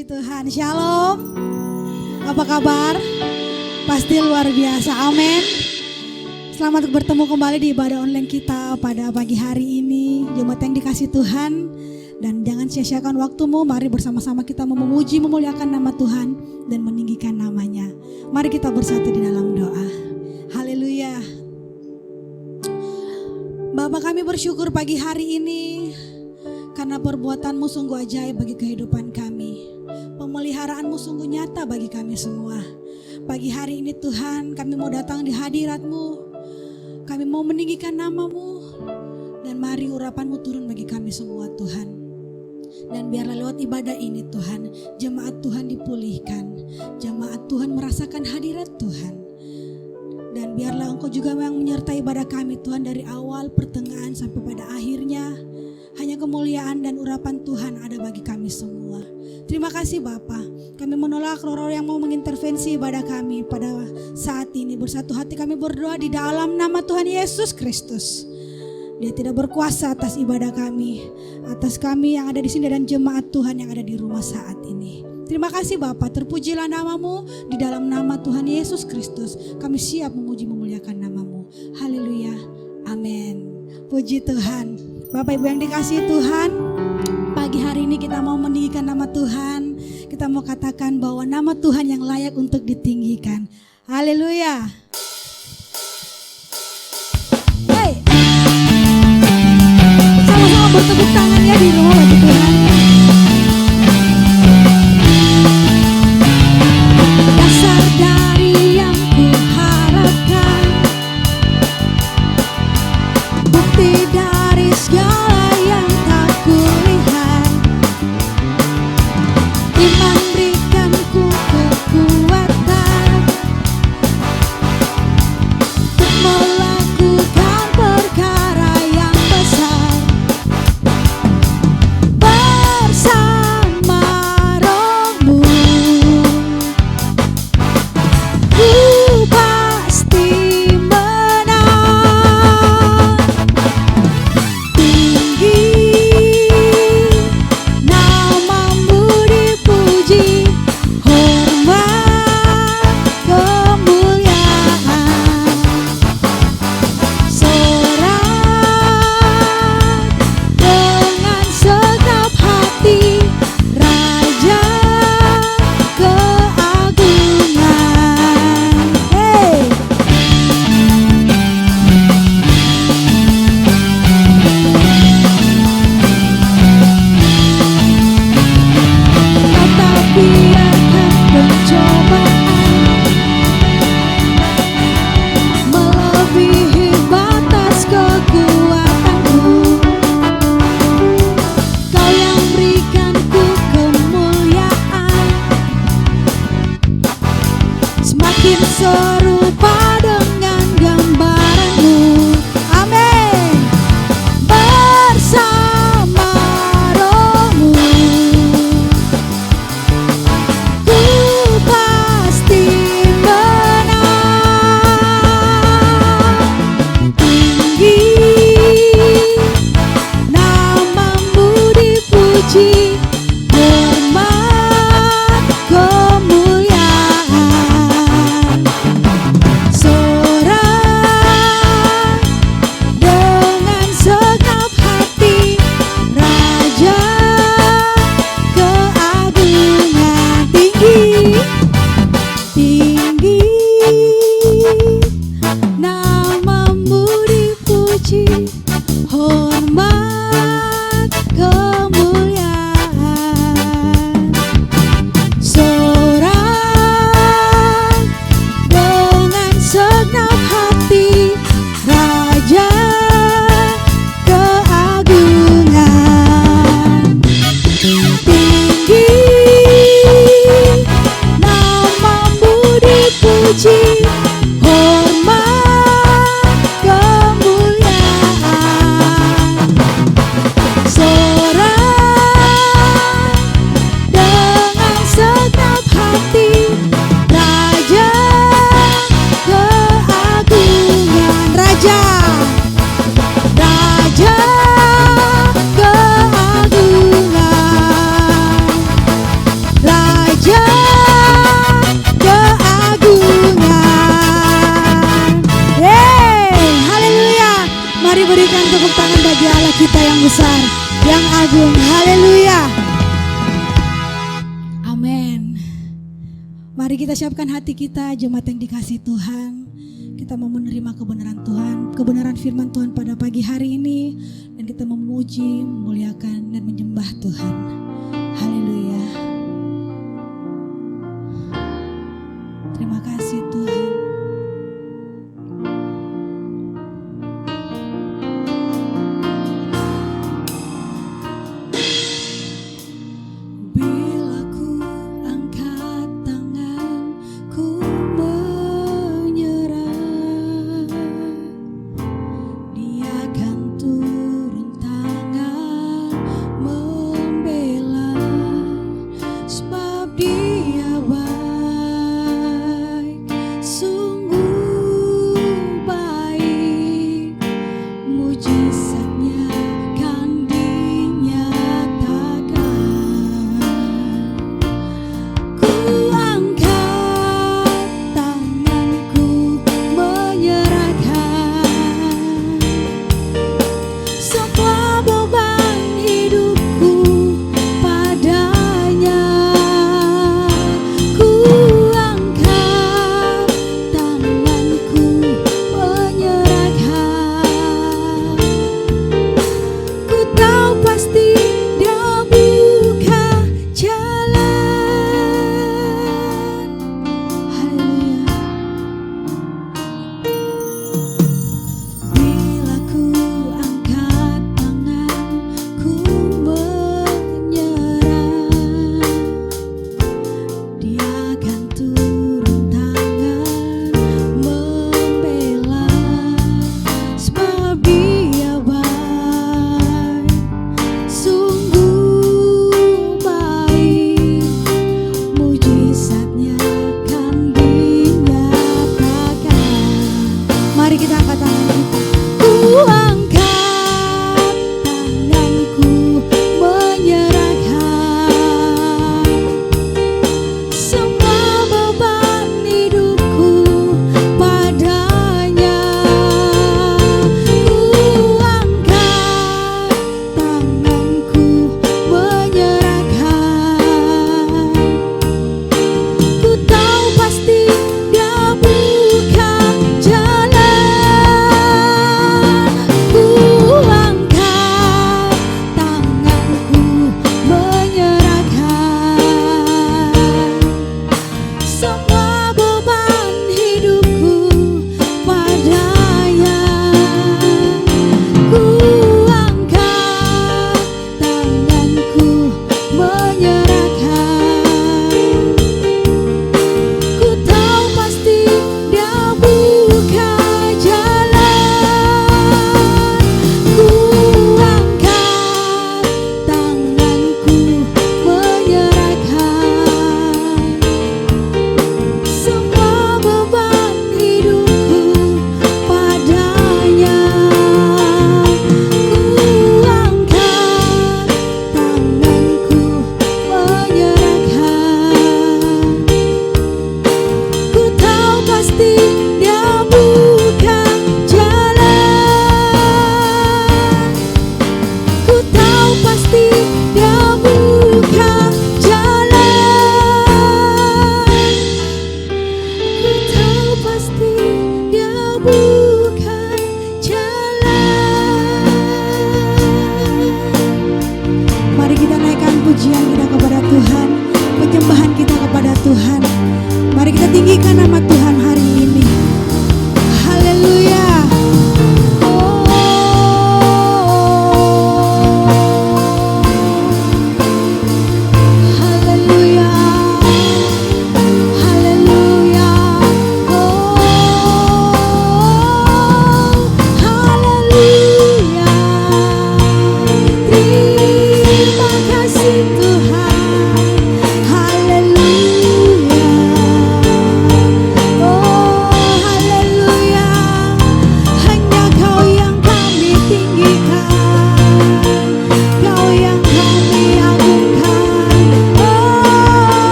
Puji Tuhan, Shalom. Apa kabar? Pasti luar biasa, amin. Selamat bertemu kembali di ibadah online kita pada pagi hari ini. Jemaat yang dikasih Tuhan, dan jangan sia-siakan waktumu. Mari bersama-sama kita memuji, memuliakan nama Tuhan dan meninggikan namanya. Mari kita bersatu di dalam doa. Haleluya. Bapa, kami bersyukur pagi hari ini karena perbuatan-Mu sungguh ajaib bagi kehidupan kami. Pemeliharaanmu sungguh nyata bagi kami semua. Pagi hari ini Tuhan, kami mau datang di hadirat-Mu. Kami mau meninggikan nama-Mu. Dan mari urapan-Mu turun bagi kami semua Tuhan. Dan biarlah lewat ibadah ini Tuhan, jemaat Tuhan dipulihkan. Jemaat Tuhan merasakan hadirat Tuhan. Dan biarlah Engkau juga yang menyertai ibadah kami Tuhan, dari awal, pertengahan sampai pada akhirnya. Hanya kemuliaan dan urapan Tuhan ada bagi kami semua. Terima kasih Bapa. Kami menolak roh-roh yang mau mengintervensi ibadah kami pada saat ini. Bersatu hati kami berdoa di dalam nama Tuhan Yesus Kristus. Dia tidak berkuasa atas ibadah kami, atas kami yang ada di sini dan jemaat Tuhan yang ada di rumah saat ini. Terima kasih Bapa. Terpujilah nama-Mu di dalam nama Tuhan Yesus Kristus. Kami siap memuji memuliakan nama-Mu. Haleluya. Amin. Puji Tuhan. Bapak Ibu yang dikasihi Tuhan, pagi hari ini kita mau meninggikan nama Tuhan. Kita mau katakan bahwa nama Tuhan yang layak untuk ditinggikan. Haleluya. Hey. Sama-sama bertepuk tangan ya di rumah bagi Tuhan. Dasar dari yang kuharapkan, bukti dari segala yang tak kulihat, iman berikanku kekuatan Mari kita siapkan hati kita, jemaat yang dikasihi Tuhan. Kita mau menerima kebenaran Tuhan, kebenaran firman Tuhan pada pagi hari ini. Dan kita memuji, memuliakan, dan menyembah Tuhan. Haleluya. Terima kasih Tuhan. Membela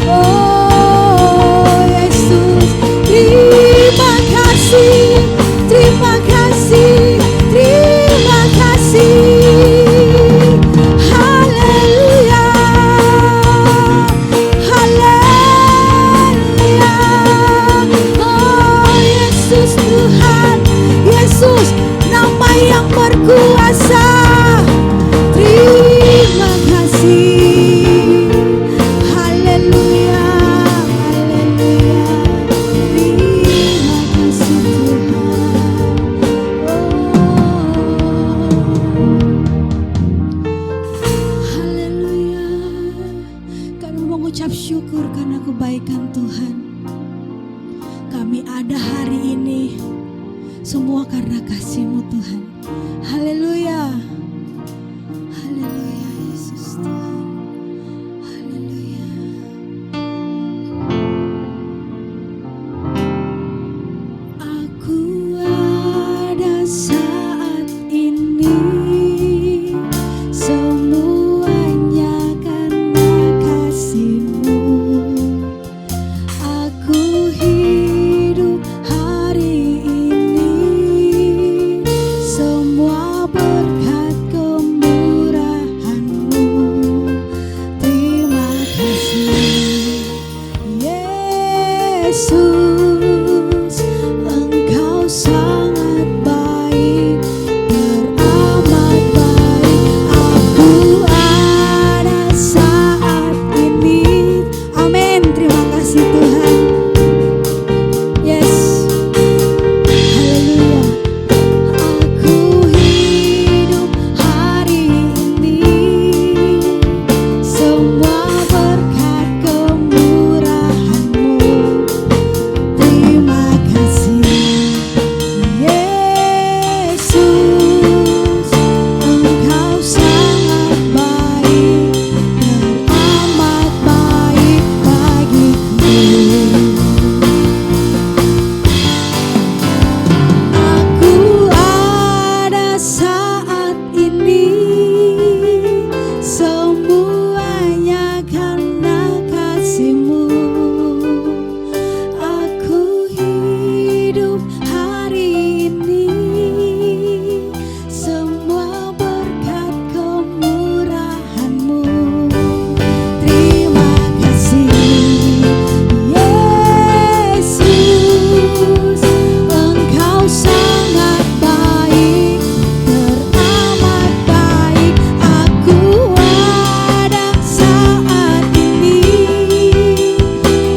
Oh Yesus, terima kasih, terima kasih, terima kasih. Haleluya, haleluya. Oh Yesus Tuhan, Yesus nama yang berkuasa. Terima kasih. Haleluya, haleluya. Terima kasih Tuhan. Haleluya. Kami mengucap syukur karena kebaikan Tuhan. Kami ada hari ini semua karena kasih-Mu Tuhan. Haleluya. Haleluya Yesus Tuhan. Haleluya. Aku ada saat ini semuanya karena kasih-Mu. Aku hidup hari ini semua berkat kemurahan-Mu. Terima kasih Yesus, Engkau sangat baik, teramat baik. Aku ada saat ini. Amin. Terima kasih Tuhan. Yes. Haleluya. Aku hidup hari ini semua berkat kemurahan-Mu. Terima kasih Yesus, Engkau sangat baik, teramat baik bagiku. Aku ada saat ini semuanya karena kasih-Mu. Aku hidup hari ini semua berkat kemurahan-Mu. Terima kasih Yesus, Engkau sangat baik, teramat baik. Aku ada saat ini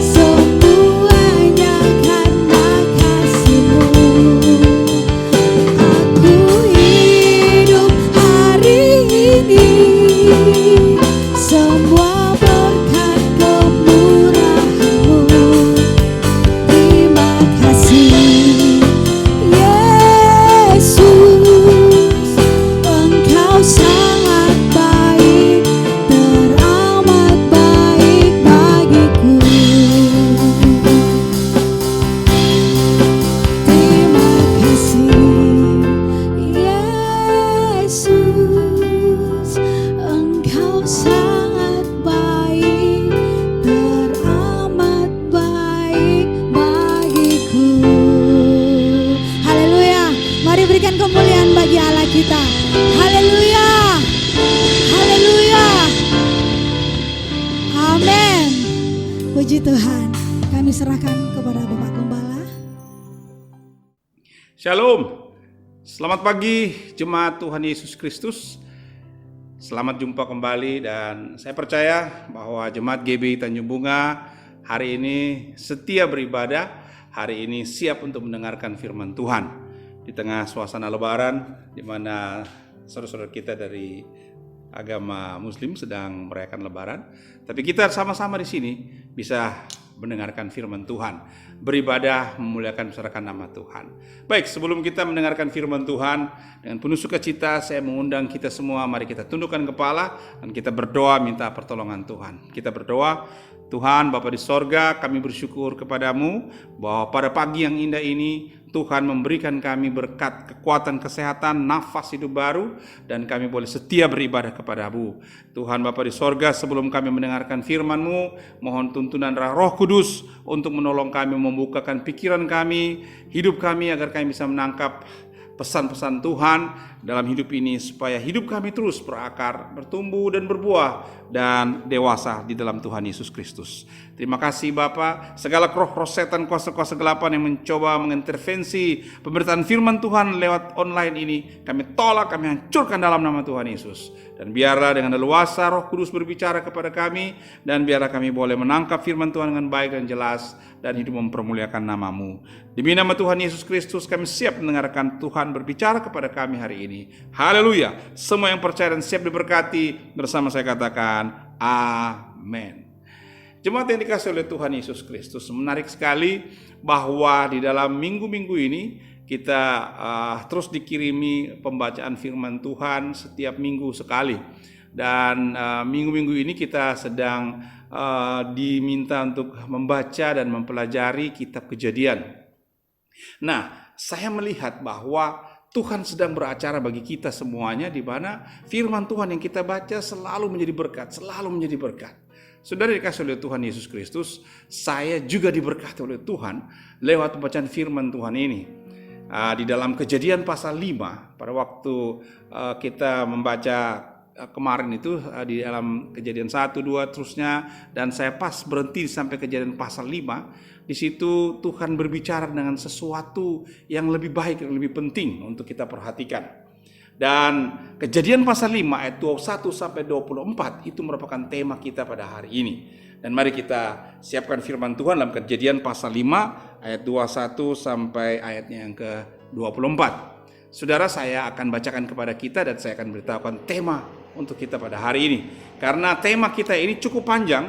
semuanya karena kasih-Mu. Aku hidup hari ini semua berkat kemurahan-Mu. Terima kasih Yesus, Engkau sangat baik, teramat baik bagiku. Terima kasih Yesus, Engkau sangat baik, teramat baik bagiku. Haleluya. Mari berikan kemuliaan bagi Allah kita. Haleluya. Haleluya. Amin. Puji Tuhan. Kami serahkan kepada Bapak Gembala. Shalom, selamat pagi jemaat Tuhan Yesus Kristus. Selamat jumpa kembali dan saya percaya bahwa jemaat GBI Tanjung Bunga hari ini setia beribadah, hari ini siap untuk mendengarkan firman Tuhan. Di tengah suasana lebaran di mana saudara-saudara kita dari agama Muslim sedang merayakan lebaran, tapi kita sama-sama di sini bisa mendengarkan firman Tuhan, beribadah, memuliakan, membesarkan nama Tuhan. Baik, sebelum kita mendengarkan firman Tuhan, dengan penuh sukacita saya mengundang kita semua, mari kita tundukkan kepala dan kita berdoa minta pertolongan Tuhan. Kita berdoa. Tuhan Bapa di sorga, kami bersyukur kepadamu bahwa pada pagi yang indah ini Tuhan memberikan kami berkat, kekuatan, kesehatan, nafas hidup baru, dan kami boleh setia beribadah kepada-Mu. Tuhan Bapa di sorga, sebelum kami mendengarkan firman-Mu, mohon tuntunan Roh Kudus untuk menolong kami, membukakan pikiran kami, hidup kami, agar kami bisa menangkap pesan-pesan Tuhan dalam hidup ini, supaya hidup kami terus berakar, bertumbuh dan berbuah dan dewasa di dalam Tuhan Yesus Kristus. Terima kasih Bapa, segala roh-roh setan, kuasa-kuasa gelapan yang mencoba mengintervensi pemberitaan firman Tuhan lewat online ini, kami tolak, kami hancurkan dalam nama Tuhan Yesus. Dan biarlah dengan leluasa Roh Kudus berbicara kepada kami, dan biarlah kami boleh menangkap firman Tuhan dengan baik dan jelas, dan hidup mempermuliakan nama-Mu. Demi nama Tuhan Yesus Kristus kami siap mendengarkan Tuhan berbicara kepada kami hari ini. Haleluya. Semua yang percaya dan siap diberkati bersama saya katakan amin. Jemaat yang dikasihi oleh Tuhan Yesus Kristus, menarik sekali bahwa di dalam minggu-minggu ini kita terus dikirimi pembacaan firman Tuhan setiap minggu sekali. Dan minggu-minggu ini kita sedang diminta untuk membaca dan mempelajari kitab Kejadian. Nah, saya melihat bahwa Tuhan sedang beracara bagi kita semuanya, di mana firman Tuhan yang kita baca selalu menjadi berkat, selalu menjadi berkat. Saudara dikasih oleh Tuhan Yesus Kristus, saya juga diberkati oleh Tuhan lewat pembacaan firman Tuhan ini. Di dalam Kejadian pasal 5, pada waktu kita membaca kemarin itu di dalam Kejadian 1, 2 terusnya, dan saya pas berhenti sampai Kejadian pasal 5, di situ Tuhan berbicara dengan sesuatu yang lebih baik, yang lebih penting untuk kita perhatikan. Dan Kejadian pasal 5 ayat 21 sampai 24 itu merupakan tema kita pada hari ini. Dan mari kita siapkan firman Tuhan dalam Kejadian pasal 5 ayat 21 sampai ayatnya yang ke-24. Saudara, saya akan bacakan kepada kita dan saya akan beritahukan tema untuk kita pada hari ini. Karena tema kita ini cukup panjang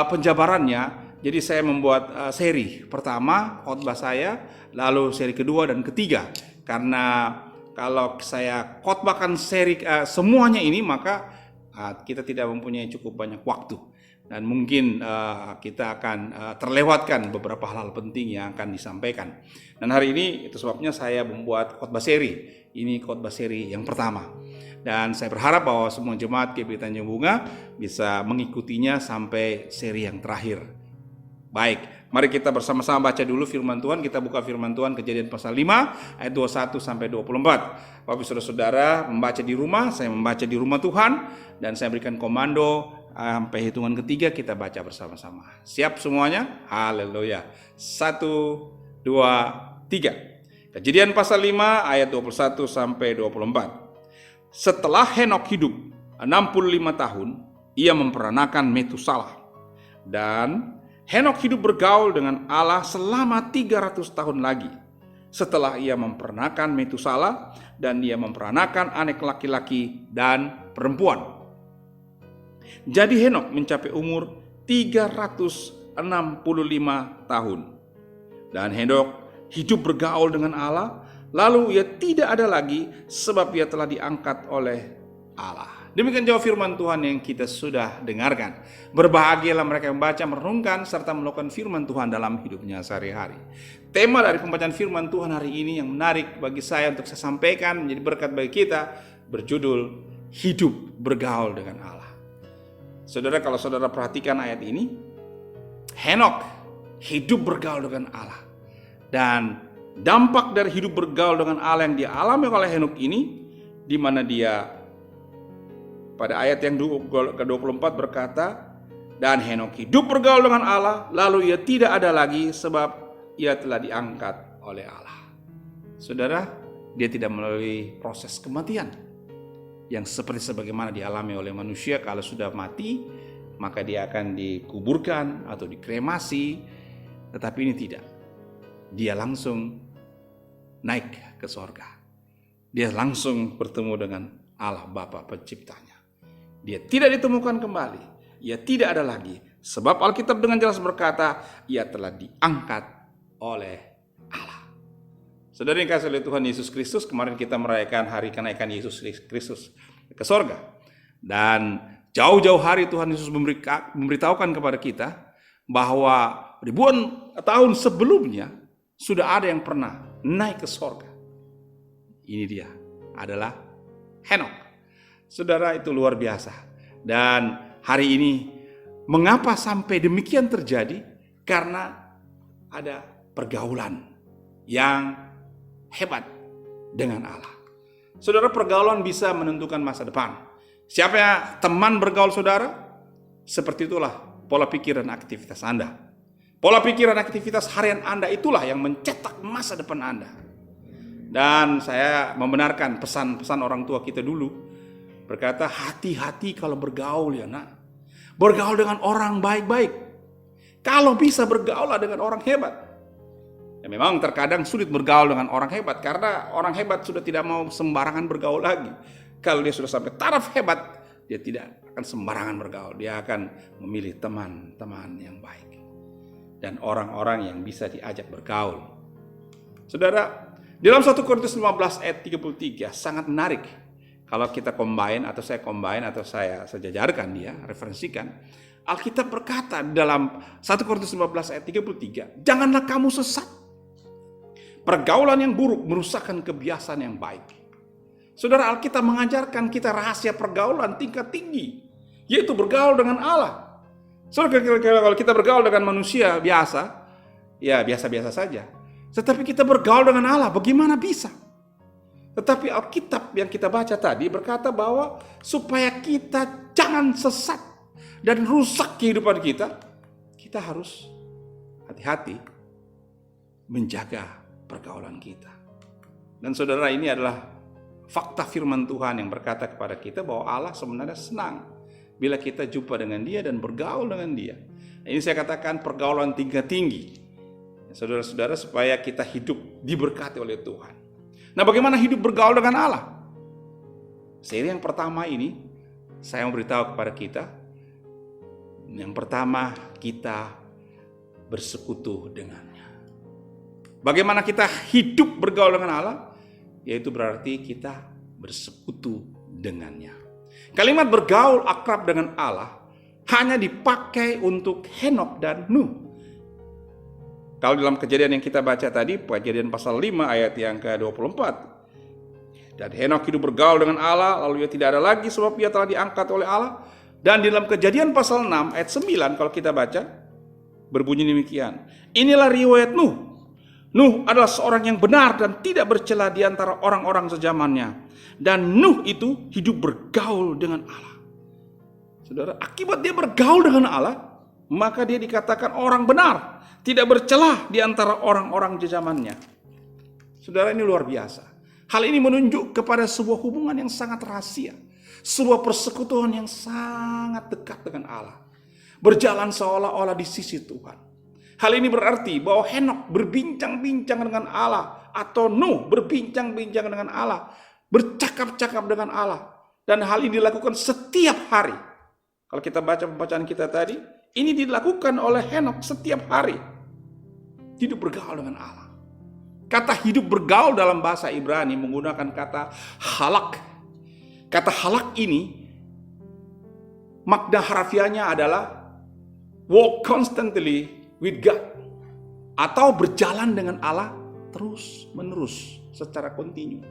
penjabarannya, jadi saya membuat seri pertama khotbah saya, lalu seri kedua dan ketiga. Karena kalau saya khotbahkan seri semuanya ini, maka kita tidak mempunyai cukup banyak waktu. Dan mungkin kita akan terlewatkan beberapa hal penting yang akan disampaikan. Dan hari ini itu sebabnya saya membuat khotbah seri. Ini khotbah seri yang pertama. Dan saya berharap bahwa semua jemaat GBI Tanjung Bunga bisa mengikutinya sampai seri yang terakhir. Baik, mari kita bersama-sama baca dulu firman Tuhan. Kita buka firman Tuhan Kejadian pasal 5 ayat 21 sampai 24. Bapak saudara-saudara membaca di rumah, saya membaca di rumah Tuhan, dan saya berikan komando sampai hitungan ketiga kita baca bersama-sama. Siap semuanya? Haleluya. 1, 2, 3. Kejadian pasal 5 ayat 21 sampai 24. Setelah Henok hidup 65 tahun, ia memperanakan Metusalah. Dan Henok hidup bergaul dengan Allah selama 300 tahun lagi. Setelah ia memperanakan Metusalah, dan ia memperanakan anak laki-laki dan perempuan. Jadi Henok mencapai umur 365 tahun. Dan Henok hidup bergaul dengan Allah, lalu ia tidak ada lagi sebab ia telah diangkat oleh Allah. Demikian jawab firman Tuhan yang kita sudah dengarkan. Berbahagialah mereka yang membaca, merenungkan, serta melakukan firman Tuhan dalam hidupnya sehari-hari. Tema dari pembacaan firman Tuhan hari ini yang menarik bagi saya untuk saya sampaikan, menjadi berkat bagi kita, berjudul Hidup Bergaul dengan Allah. Saudara, kalau saudara perhatikan ayat ini, Henok hidup bergaul dengan Allah. Dan dampak dari hidup bergaul dengan Allah yang dialami oleh Henok ini, di mana dia pada ayat yang ke-24 berkata, dan Henok hidup bergaul dengan Allah, lalu ia tidak ada lagi sebab ia telah diangkat oleh Allah. Saudara, dia tidak melalui proses kematian yang seperti sebagaimana dialami oleh manusia. Kalau sudah mati, maka dia akan dikuburkan atau dikremasi. Tetapi ini tidak. Dia langsung naik ke sorga. Dia langsung bertemu dengan Allah Bapa penciptanya. Dia tidak ditemukan kembali. Ia tidak ada lagi. Sebab Alkitab dengan jelas berkata, ia telah diangkat oleh Allah. Saudara yang kasih oleh Tuhan Yesus Kristus, kemarin kita merayakan hari kenaikan Yesus Kristus ke sorga. Dan jauh-jauh hari Tuhan Yesus memberitahukan kepada kita bahwa ribuan tahun sebelumnya sudah ada yang pernah naik ke sorga. Ini dia adalah Henokh. Saudara, itu luar biasa. Dan hari ini mengapa sampai demikian terjadi? Karena ada pergaulan yang hebat dengan Allah. Saudara, pergaulan bisa menentukan masa depan. Siapa yang teman bergaul saudara? Seperti itulah pola pikir dan aktivitas Anda. Pola pikir dan aktivitas harian Anda itulah yang mencetak masa depan Anda. Dan saya membenarkan pesan-pesan orang tua kita dulu. Berkata, hati-hati kalau bergaul ya nak. Bergaul dengan orang baik-baik. Kalau bisa bergaul dengan orang hebat. Ya, memang terkadang sulit bergaul dengan orang hebat. Karena orang hebat sudah tidak mau sembarangan bergaul lagi. Kalau dia sudah sampai taraf hebat, dia tidak akan sembarangan bergaul. Dia akan memilih teman-teman yang baik. Dan orang-orang yang bisa diajak bergaul. Saudara, dalam 1 Korintus 15 ayat 33 sangat menarik. Kalau kita combine atau saya sejajarkan dia, referensikan. Alkitab berkata dalam 1 Korintus 15 ayat 33, janganlah kamu sesat. Pergaulan yang buruk merusakkan kebiasaan yang baik. Saudara, Alkitab mengajarkan kita rahasia pergaulan tingkat tinggi, yaitu bergaul dengan Allah. Saudara, kalau kita bergaul dengan manusia biasa, ya biasa-biasa saja. Tetapi kita bergaul dengan Allah, bagaimana bisa? Tetapi Alkitab yang kita baca tadi berkata bahwa supaya kita jangan sesat dan rusak kehidupan kita, kita harus hati-hati menjaga pergaulan kita. Dan saudara, ini adalah fakta firman Tuhan yang berkata kepada kita bahwa Allah sebenarnya senang bila kita jumpa dengan dia dan bergaul dengan dia. Ini saya katakan pergaulan tingkat tinggi. Saudara-saudara, supaya kita hidup diberkati oleh Tuhan. Nah, bagaimana hidup bergaul dengan Allah? Seri yang pertama ini saya mau beritahu kepada kita. Yang pertama, kita bersekutu dengannya. Bagaimana kita hidup bergaul dengan Allah? Yaitu berarti kita bersekutu dengannya. Kalimat bergaul akrab dengan Allah hanya dipakai untuk Henokh dan Nuh. Kalau dalam kejadian yang kita baca tadi, kejadian pasal 5 ayat yang ke-24. Dan Henokh hidup bergaul dengan Allah, lalu ia tidak ada lagi sebab ia telah diangkat oleh Allah. Dan di dalam kejadian pasal 6 ayat 9 kalau kita baca, berbunyi demikian. Inilah riwayat Nuh. Nuh adalah seorang yang benar dan tidak bercela di antara orang-orang sezamannya. Dan Nuh itu hidup bergaul dengan Allah. Saudara, akibat dia bergaul dengan Allah, maka dia dikatakan orang benar, tidak bercelah di antara orang-orang di zamannya. Saudara, ini luar biasa. Hal ini menunjuk kepada sebuah hubungan yang sangat rahasia. Sebuah persekutuan yang sangat dekat dengan Allah. Berjalan seolah-olah di sisi Tuhan. Hal ini berarti bahwa Henokh berbincang-bincang dengan Allah. Atau Nuh berbincang-bincang dengan Allah. Bercakap-cakap dengan Allah. Dan hal ini dilakukan setiap hari. Kalau kita baca pembacaan kita tadi, ini dilakukan oleh Henokh setiap hari. Hidup bergaul dengan Allah. Kata hidup bergaul dalam bahasa Ibrani menggunakan kata halak. Kata halak ini makna harafiahnya adalah walk constantly with God. Atau berjalan dengan Allah terus menerus secara kontinu.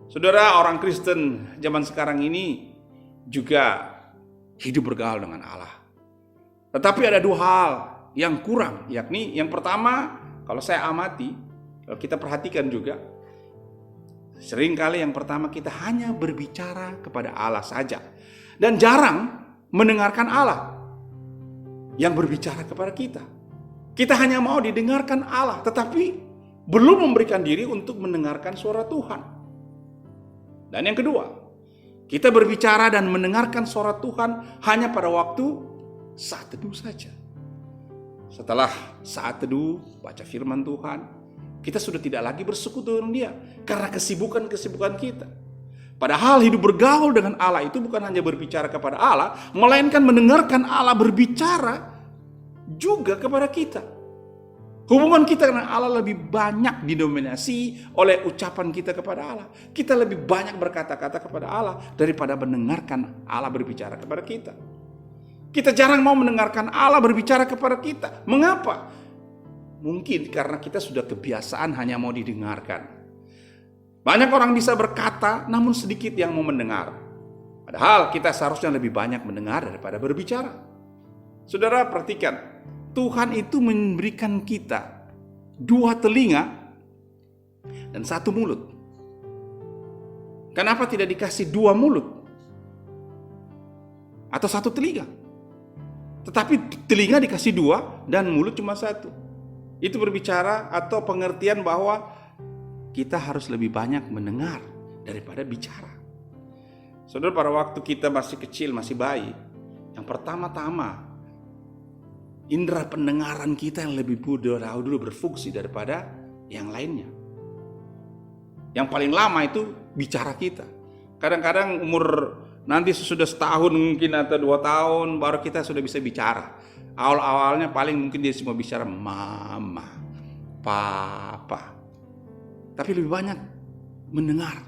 Saudara, orang Kristen zaman sekarang ini juga hidup bergaul dengan Allah. Tetapi ada dua hal yang kurang, yakni yang pertama, kalau saya amati, kalau kita perhatikan juga, seringkali yang pertama kita hanya berbicara kepada Allah saja dan jarang mendengarkan Allah yang berbicara kepada kita. Kita hanya mau didengarkan Allah, tetapi belum memberikan diri untuk mendengarkan suara Tuhan. Dan yang kedua, kita berbicara dan mendengarkan suara Tuhan hanya pada waktu saat teduh saja. Setelah saat teduh, baca firman Tuhan, kita sudah tidak lagi bersekutu dengan dia karena kesibukan-kesibukan kita. Padahal hidup bergaul dengan Allah itu bukan hanya berbicara kepada Allah, melainkan mendengarkan Allah berbicara juga kepada kita. Hubungan kita dengan Allah lebih banyak didominasi oleh ucapan kita kepada Allah. Kita lebih banyak berkata-kata kepada Allah daripada mendengarkan Allah berbicara kepada kita. Kita jarang mau mendengarkan Allah berbicara kepada kita. Mengapa? Mungkin karena kita sudah kebiasaan hanya mau didengarkan. Banyak orang bisa berkata, namun sedikit yang mau mendengar. Padahal kita seharusnya lebih banyak mendengar daripada berbicara. Saudara perhatikan, Tuhan itu memberikan kita 2 telinga dan 1 mulut. Kenapa tidak dikasih 2 mulut? Atau 1 telinga? Tetapi telinga dikasih 2 dan mulut cuma 1. Itu berbicara atau pengertian bahwa kita harus lebih banyak mendengar daripada bicara. Saudara, pada waktu kita masih kecil, masih bayi, yang pertama-tama indera pendengaran kita yang lebih dulu berfungsi daripada yang lainnya. Yang paling lama itu bicara kita. Kadang-kadang umur nanti sudah setahun mungkin atau 2 tahun baru kita sudah bisa bicara. Awal-awalnya paling mungkin dia cuma bicara mama, papa. Tapi lebih banyak mendengar.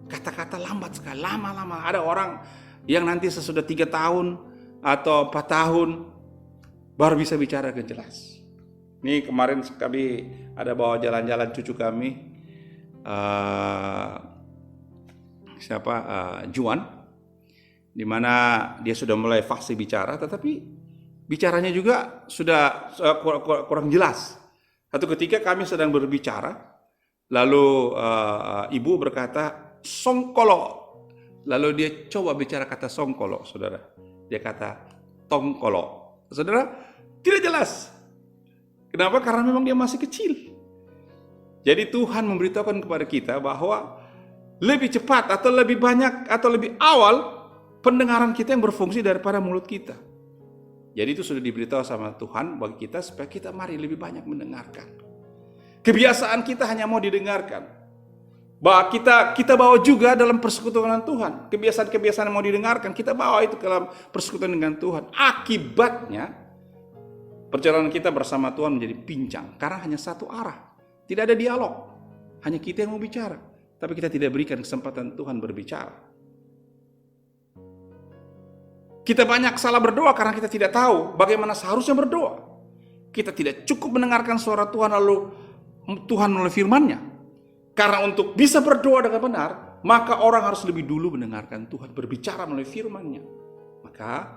Kata-kata lambat sekali, lama-lama. Ada orang yang nanti sesudah 3 tahun atau 4 tahun baru bisa bicara dengan jelas. Ini kemarin kami ada bawa jalan-jalan cucu kami, Juan, di mana dia sudah mulai fase bicara, tetapi bicaranya juga sudah kurang jelas. Satu ketika kami sedang berbicara, lalu ibu berkata songkolo, lalu dia coba bicara kata songkolo, saudara. Dia kata tongkolo, saudara, tidak jelas. Kenapa? Karena memang dia masih kecil. Jadi Tuhan memberitahukan kepada kita bahwa lebih cepat atau lebih banyak atau lebih awal pendengaran kita yang berfungsi daripada mulut kita. Jadi itu sudah diberitahu sama Tuhan bagi kita supaya kita mari lebih banyak mendengarkan. Kebiasaan kita hanya mau didengarkan. Bahwa kita bawa juga dalam persekutuan dengan Tuhan. Kebiasaan-kebiasaan yang mau didengarkan, kita bawa itu ke dalam persekutuan dengan Tuhan. Akibatnya perjalanan kita bersama Tuhan menjadi pincang karena hanya satu arah. Tidak ada dialog. Hanya kita yang mau bicara. Tapi kita tidak berikan kesempatan Tuhan berbicara. Kita banyak salah berdoa karena kita tidak tahu bagaimana seharusnya berdoa. Kita tidak cukup mendengarkan suara Tuhan lalu Tuhan melalui firman-Nya. Karena untuk bisa berdoa dengan benar, maka orang harus lebih dulu mendengarkan Tuhan berbicara melalui firman-Nya. Maka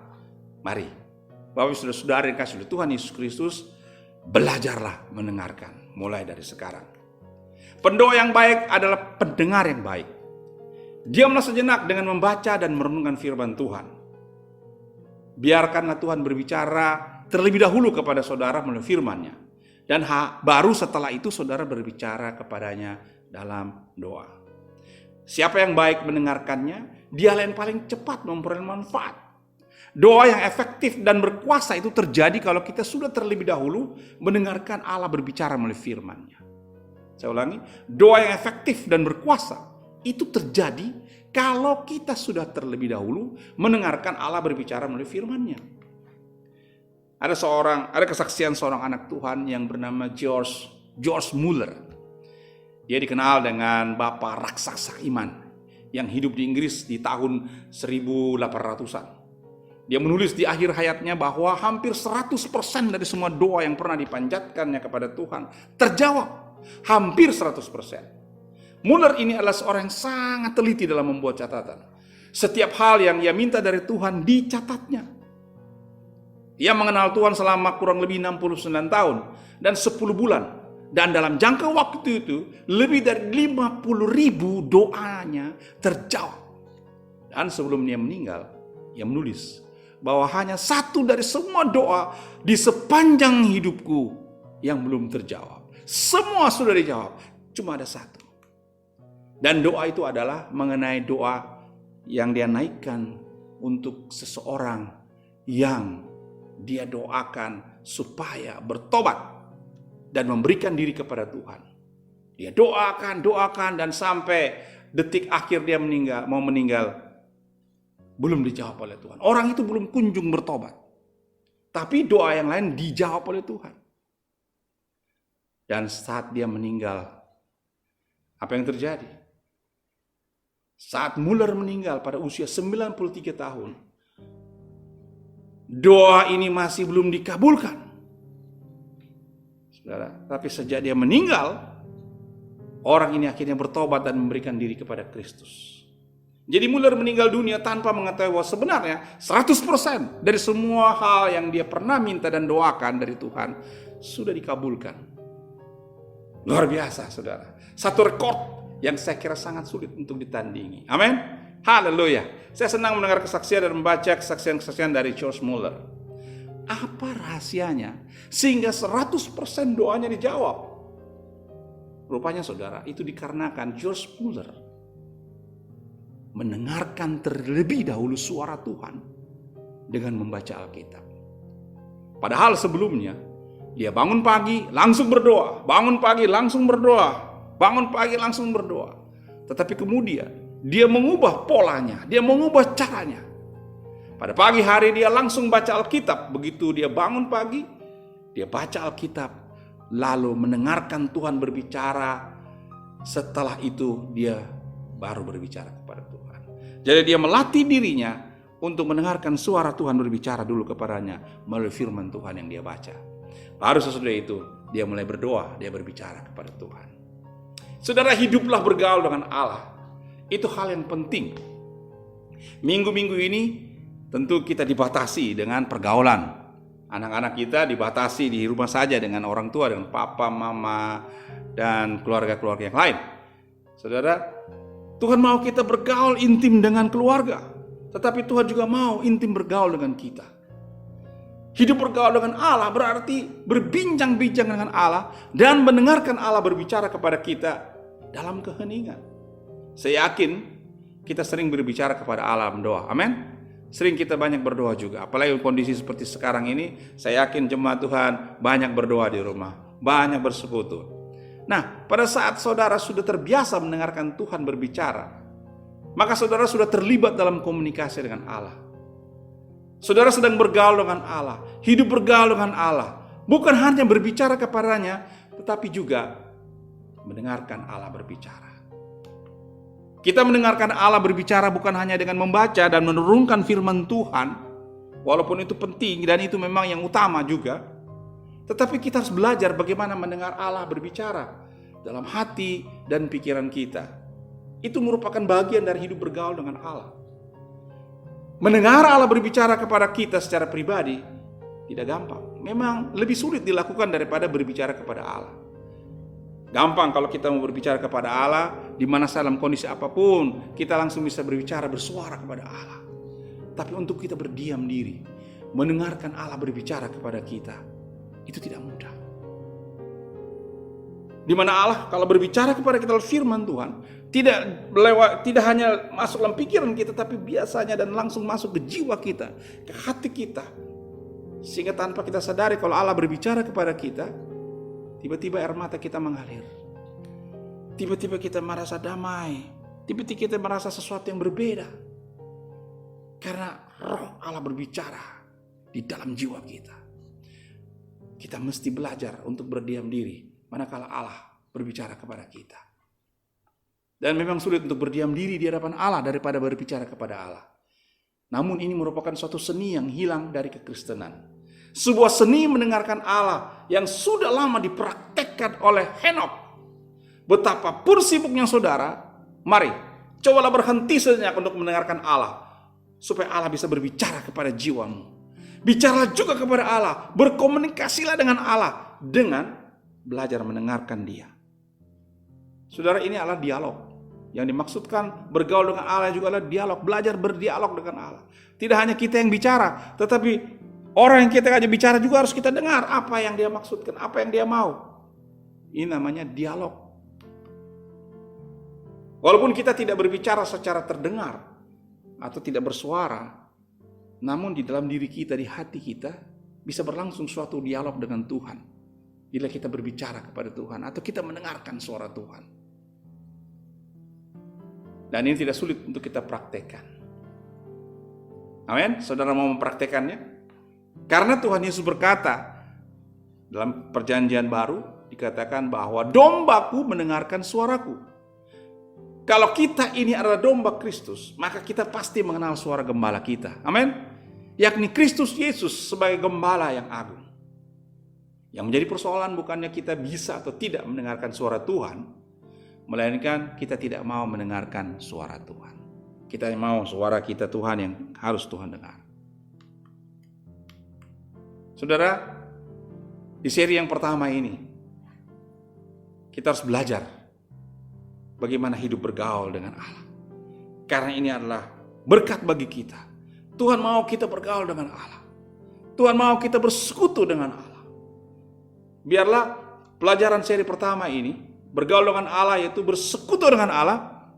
mari, Bapak Ibu Saudara yang kasih oleh Tuhan Yesus Kristus, belajarlah mendengarkan mulai dari sekarang. Pendoa yang baik adalah pendengar yang baik. Diamlah sejenak dengan membaca dan merenungkan firman Tuhan. Biarkanlah Tuhan berbicara terlebih dahulu kepada saudara melalui firman-Nya. Dan baru setelah itu saudara berbicara kepadanya dalam doa. Siapa yang baik mendengarkannya, dialah yang paling cepat memperoleh manfaat. Doa yang efektif dan berkuasa itu terjadi kalau kita sudah terlebih dahulu mendengarkan Allah berbicara melalui firman-Nya. Saya ulangi, doa yang efektif dan berkuasa itu terjadi kalau kita sudah terlebih dahulu mendengarkan Allah berbicara melalui firman-Nya. Ada kesaksian seorang anak Tuhan yang bernama George Muller. Dia dikenal dengan Bapak Raksasa Iman yang hidup di Inggris di tahun 1800-an. Dia menulis di akhir hayatnya bahwa hampir 100% dari semua doa yang pernah dipanjatkannya kepada Tuhan terjawab. Hampir 100%. Muller ini adalah seorang yang sangat teliti dalam membuat catatan. Setiap hal yang ia minta dari Tuhan dicatatnya. Ia mengenal Tuhan selama kurang lebih 69 tahun dan 10 bulan. Dan dalam jangka waktu itu lebih dari 50.000 doanya terjawab. Dan sebelum dia meninggal, ia menulis bahwa hanya satu dari semua doa di sepanjang hidupku yang belum terjawab. Semua sudah dijawab, cuma ada satu. Dan doa itu adalah mengenai doa yang dia naikkan untuk seseorang yang dia doakan supaya bertobat dan memberikan diri kepada Tuhan. Dia doakan dan sampai detik akhir dia mau meninggal belum dijawab oleh Tuhan. Orang itu belum kunjung bertobat. Tapi doa yang lain dijawab oleh Tuhan. Dan saat dia meninggal, apa yang terjadi? Saat Muller meninggal pada usia 93 tahun, doa ini masih belum dikabulkan. Saudara, tapi sejak dia meninggal, orang ini akhirnya bertobat dan memberikan diri kepada Kristus. Jadi Muller meninggal dunia tanpa mengetahui bahwa sebenarnya 100% dari semua hal yang dia pernah minta dan doakan dari Tuhan sudah dikabulkan. Luar biasa, saudara. Satu rekor yang saya kira sangat sulit untuk ditandingi. Amin. Haleluya. Saya senang mendengar kesaksian dan membaca kesaksian-kesaksian dari George Muller. Apa rahasianya sehingga 100% doanya dijawab? Rupanya saudara, itu dikarenakan George Muller mendengarkan terlebih dahulu suara Tuhan dengan membaca Alkitab. Padahal sebelumnya dia bangun pagi langsung berdoa, bangun pagi langsung berdoa, bangun pagi langsung berdoa. Tetapi kemudian dia mengubah polanya, dia mengubah caranya. Pada pagi hari dia langsung baca Alkitab. Begitu dia bangun pagi, dia baca Alkitab, lalu mendengarkan Tuhan berbicara. Setelah itu dia baru berbicara kepada Tuhan. Jadi dia melatih dirinya untuk mendengarkan suara Tuhan berbicara dulu kepadanya melalui firman Tuhan yang dia baca. Baru sesudah itu dia mulai berdoa, dia berbicara kepada Tuhan. Saudara, hiduplah bergaul dengan Allah. Itu hal yang penting. Minggu-minggu ini tentu kita dibatasi dengan pergaulan. Anak-anak kita dibatasi di rumah saja dengan orang tua, dengan papa, mama, dan keluarga-keluarga yang lain. Saudara, Tuhan mau kita bergaul intim dengan keluarga, tetapi Tuhan juga mau intim bergaul dengan kita. Hidup bergaul dengan Allah berarti berbincang-bincang dengan Allah dan mendengarkan Allah berbicara kepada kita dalam keheningan. Saya yakin kita sering berbicara kepada Allah mendoa. Amin. Sering kita banyak berdoa juga. Apalagi kondisi seperti sekarang ini, saya yakin jemaat Tuhan banyak berdoa di rumah, banyak bersekutu. Nah, pada saat saudara sudah terbiasa mendengarkan Tuhan berbicara, maka saudara sudah terlibat dalam komunikasi dengan Allah. Saudara sedang bergaul dengan Allah, hidup bergaul dengan Allah. Bukan hanya berbicara kepadanya, tetapi juga mendengarkan Allah berbicara. Kita mendengarkan Allah berbicara bukan hanya dengan membaca dan menurunkan firman Tuhan, walaupun itu penting dan itu memang yang utama juga. Tetapi kita harus belajar bagaimana mendengar Allah berbicara dalam hati dan pikiran kita. Itu merupakan bagian dari hidup bergaul dengan Allah. Mendengar Allah berbicara kepada kita secara pribadi tidak gampang. Memang lebih sulit dilakukan daripada berbicara kepada Allah. Gampang kalau kita mau berbicara kepada Allah, di mana dalam kondisi apapun, kita langsung bisa berbicara, bersuara kepada Allah. Tapi untuk kita berdiam diri, mendengarkan Allah berbicara kepada kita, itu tidak mudah. Di mana Allah kalau berbicara kepada kita firman Tuhan, tidak hanya masuk dalam pikiran kita, tapi biasanya dan langsung masuk ke jiwa kita, ke hati kita. Sehingga tanpa kita sadari kalau Allah berbicara kepada kita, tiba-tiba air mata kita mengalir. Tiba-tiba kita merasa damai. Tiba-tiba kita merasa sesuatu yang berbeda. Karena roh Allah berbicara di dalam jiwa kita. Kita mesti belajar untuk berdiam diri manakala Allah berbicara kepada kita. Dan memang sulit untuk berdiam diri di hadapan Allah daripada berbicara kepada Allah. Namun ini merupakan suatu seni yang hilang dari kekristenan. Sebuah seni mendengarkan Allah yang sudah lama dipraktekkan oleh Henokh. Betapapun sibuknya saudara, mari cobalah berhenti sejenak untuk mendengarkan Allah, supaya Allah bisa berbicara kepada jiwamu. Bicaralah juga kepada Allah, berkomunikasilah dengan Allah dengan belajar mendengarkan Dia. Saudara, ini adalah dialog. Yang dimaksudkan bergaul dengan Allah juga adalah dialog, belajar berdialog dengan Allah. Tidak hanya kita yang bicara, tetapi orang yang kita ajak bicara juga harus kita dengar apa yang dia maksudkan, apa yang dia mau. Ini namanya dialog. Walaupun kita tidak berbicara secara terdengar atau tidak bersuara, namun di dalam diri kita, di hati kita bisa berlangsung suatu dialog dengan Tuhan. Bila kita berbicara kepada Tuhan atau kita mendengarkan suara Tuhan. Dan ini tidak sulit untuk kita praktekkan. Amin. Saudara mau mempraktekannya? Karena Tuhan Yesus berkata dalam perjanjian baru, dikatakan bahwa dombaku mendengarkan suaraku. Kalau kita ini adalah domba Kristus, maka kita pasti mengenal suara gembala kita. Amin. Yakni Kristus Yesus sebagai gembala yang agung. Yang menjadi persoalan bukannya kita bisa atau tidak mendengarkan suara Tuhan, melainkan kita tidak mau mendengarkan suara Tuhan. Kita mau suara kita Tuhan yang harus Tuhan dengar. Saudara, di seri yang pertama ini, kita harus belajar bagaimana hidup bergaul dengan Allah. Karena ini adalah berkat bagi kita. Tuhan mau kita bergaul dengan Allah. Tuhan mau kita bersekutu dengan Allah. Biarlah pelajaran seri pertama ini, bergaul dengan Allah yaitu bersekutu dengan Allah,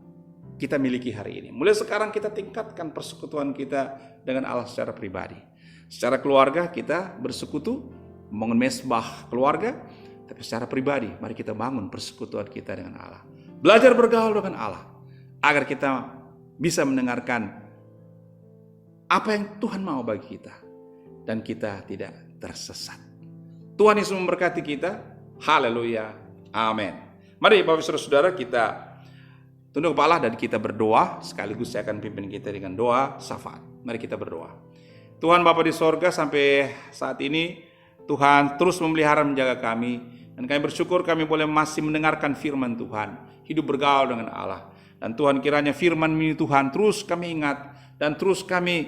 kita miliki hari ini. Mulai sekarang kita tingkatkan persekutuan kita dengan Allah secara pribadi. Secara keluarga kita bersekutu, membangun mesbah keluarga, tapi secara pribadi mari kita bangun persekutuan kita dengan Allah. Belajar bergaul dengan Allah agar kita bisa mendengarkan apa yang Tuhan mau bagi kita dan kita tidak tersesat. Tuhan Yesus memberkati kita. Haleluya. Amin. Mari Bapak Saudara kita tunduk kepala dan kita berdoa. Sekaligus saya akan pimpin kita dengan doa syafaat. Mari kita berdoa. Tuhan Bapa di sorga, sampai saat ini Tuhan terus memelihara menjaga kami. Dan kami bersyukur kami boleh masih mendengarkan firman Tuhan. Hidup bergaul dengan Allah. Dan Tuhan kiranya firman ini Tuhan terus kami ingat. Dan terus kami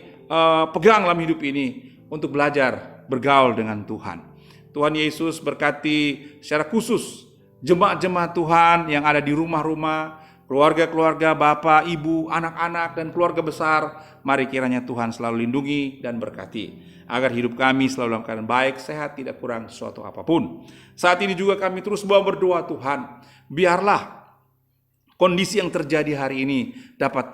pegang dalam hidup ini untuk belajar bergaul dengan Tuhan. Tuhan Yesus berkati secara khusus jemaat-jemaat Tuhan yang ada di rumah-rumah, keluarga-keluarga, bapak, ibu, anak-anak, dan keluarga besar. Mari kiranya Tuhan selalu lindungi dan berkati, agar hidup kami selalu dalam keadaan baik, sehat, tidak kurang sesuatu apapun. Saat ini juga kami terus berdoa Tuhan, biarlah kondisi yang terjadi hari ini dapat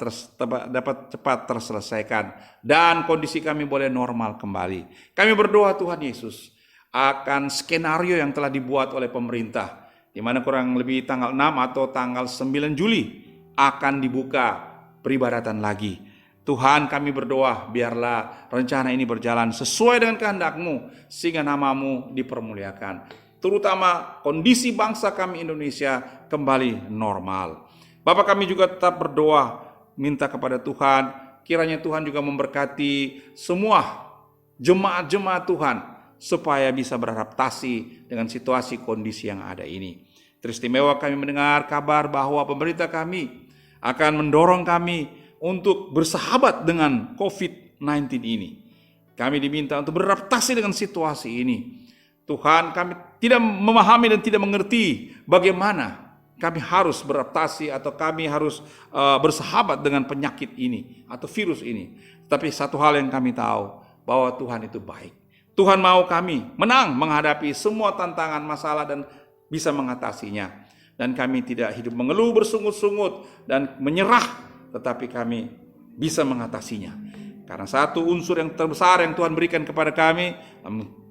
cepat terselesaikan, dan kondisi kami boleh normal kembali. Kami berdoa Tuhan Yesus, akan skenario yang telah dibuat oleh pemerintah, di mana kurang lebih tanggal 6 atau tanggal 9 Juli akan dibuka peribadatan lagi. Tuhan, kami berdoa biarlah rencana ini berjalan sesuai dengan kehendak-Mu sehingga nama-Mu dipermuliakan. Terutama kondisi bangsa kami Indonesia kembali normal. Bapak, kami juga tetap berdoa minta kepada Tuhan, kiranya Tuhan juga memberkati semua jemaat-jemaat Tuhan supaya bisa beradaptasi dengan situasi kondisi yang ada ini. Teristimewa kami mendengar kabar bahwa pemerintah kami akan mendorong kami untuk bersahabat dengan COVID-19 ini. Kami diminta untuk beradaptasi dengan situasi ini. Tuhan, kami tidak memahami dan tidak mengerti bagaimana kami harus beradaptasi atau kami harus bersahabat dengan penyakit ini atau virus ini. Tapi satu hal yang kami tahu, bahwa Tuhan itu baik. Tuhan mau kami menang menghadapi semua tantangan, masalah, dan bisa mengatasinya. Dan kami tidak hidup mengeluh, bersungut-sungut, dan menyerah, tetapi kami bisa mengatasinya. Karena satu unsur yang terbesar yang Tuhan berikan kepada kami,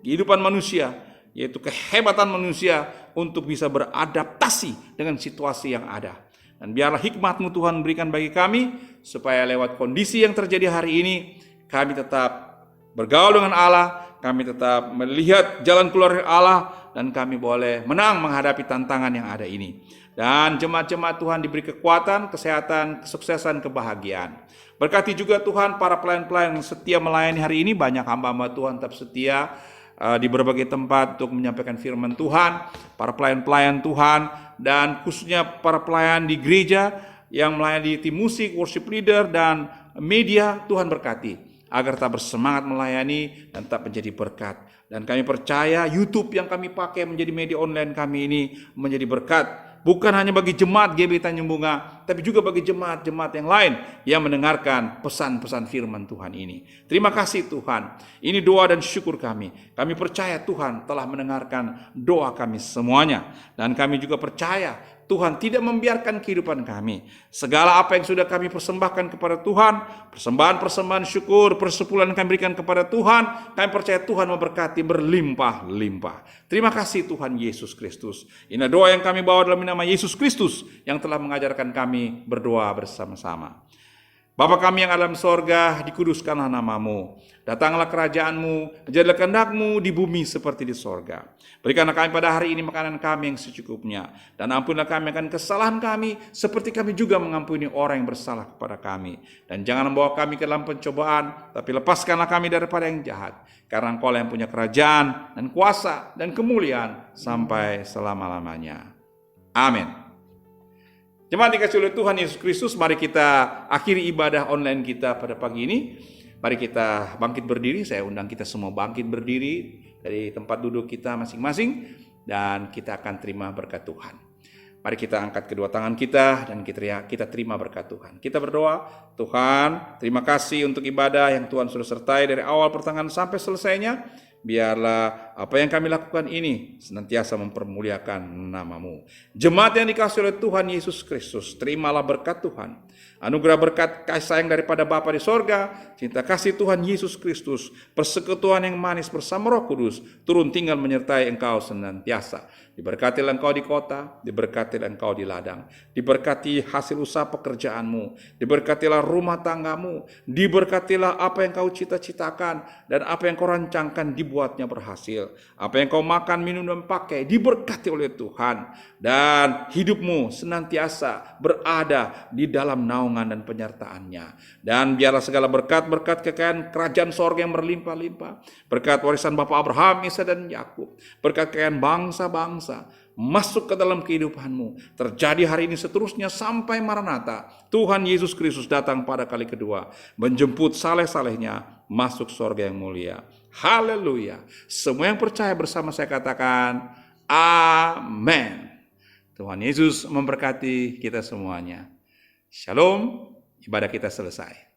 kehidupan manusia, yaitu kehebatan manusia untuk bisa beradaptasi dengan situasi yang ada. Dan biarlah hikmat-Mu Tuhan berikan bagi kami, supaya lewat kondisi yang terjadi hari ini, kami tetap bergaul dengan Allah, kami tetap melihat jalan keluar Allah, dan kami boleh menang menghadapi tantangan yang ada ini. Dan jemaat-jemaat Tuhan diberi kekuatan, kesehatan, kesuksesan, kebahagiaan. Berkati juga Tuhan para pelayan-pelayan yang setia melayani hari ini. Banyak hamba-hamba Tuhan tetap setia di berbagai tempat untuk menyampaikan firman Tuhan. Para pelayan-pelayan Tuhan, dan khususnya para pelayan di gereja yang melayani tim musik, worship leader, dan media. Tuhan berkati agar tak bersemangat melayani dan tak menjadi berkat. Dan kami percaya YouTube yang kami pakai menjadi media online kami ini menjadi berkat. Bukan hanya bagi jemaat GBI Tanjung Bunga, tapi juga bagi jemaat-jemaat yang lain yang mendengarkan pesan-pesan firman Tuhan ini. Terima kasih Tuhan. Ini doa dan syukur kami. Kami percaya Tuhan telah mendengarkan doa kami semuanya. Dan kami juga percaya Tuhan tidak membiarkan kehidupan kami. Segala apa yang sudah kami persembahkan kepada Tuhan, persembahan-persembahan syukur, persepuluhan yang kami berikan kepada Tuhan, kami percaya Tuhan memberkati berlimpah-limpah. Terima kasih Tuhan Yesus Kristus. Ini doa yang kami bawa dalam nama Yesus Kristus yang telah mengajarkan kami berdoa bersama-sama. Bapa kami yang ada dalam sorga, dikuduskanlah namamu. Datanglah kerajaanmu, jadilah kehendakmu di bumi seperti di sorga. Berikanlah kami pada hari ini makanan kami yang secukupnya. Dan ampunilah kami akan kesalahan kami, seperti kami juga mengampuni orang yang bersalah kepada kami. Dan jangan membawa kami ke dalam pencobaan, tapi lepaskanlah kami daripada yang jahat. Karena Engkau yang punya kerajaan dan kuasa dan kemuliaan sampai selama-lamanya. Amin. Jemaat dikasih oleh Tuhan Yesus Kristus, mari kita akhiri ibadah online kita pada pagi ini. Mari kita bangkit berdiri, saya undang kita semua bangkit berdiri dari tempat duduk kita masing-masing, dan kita akan terima berkat Tuhan. Mari kita angkat kedua tangan kita dan kita terima berkat Tuhan. Kita berdoa, Tuhan terima kasih untuk ibadah yang Tuhan sudah sertai dari awal pertengahan sampai selesainya. Biarlah apa yang kami lakukan ini senantiasa mempermuliakan nama-Mu. Jemaat yang dikasihi oleh Tuhan Yesus Kristus, terimalah berkat Tuhan. Anugerah berkat kasih sayang daripada Bapa di sorga, cinta kasih Tuhan Yesus Kristus, persekutuan yang manis bersama Roh Kudus, turun tinggal menyertai engkau senantiasa. Diberkatilah engkau di kota, diberkatilah engkau di ladang, diberkati hasil usaha pekerjaanmu, diberkatilah rumah tanggamu, diberkatilah apa yang kau cita-citakan, dan apa yang kau rancangkan dibuatnya berhasil. Apa yang kau makan, minum, dan pakai diberkati oleh Tuhan, dan hidupmu senantiasa berada di dalam naungan dan penyertaannya. Dan biarlah segala berkat-berkat kekayaan kerajaan sorga yang berlimpah-limpah, berkat warisan Bapa Abraham, Ishak, dan Yakub, berkat kekayaan bangsa-bangsa masuk ke dalam kehidupanmu, terjadi hari ini seterusnya sampai Maranatha. Tuhan Yesus Kristus datang pada kali kedua, menjemput saleh-salehnya masuk sorga yang mulia. Haleluya. Semua yang percaya bersama saya katakan amin. Tuhan Yesus memberkati kita semuanya. Shalom. Ibadah kita selesai.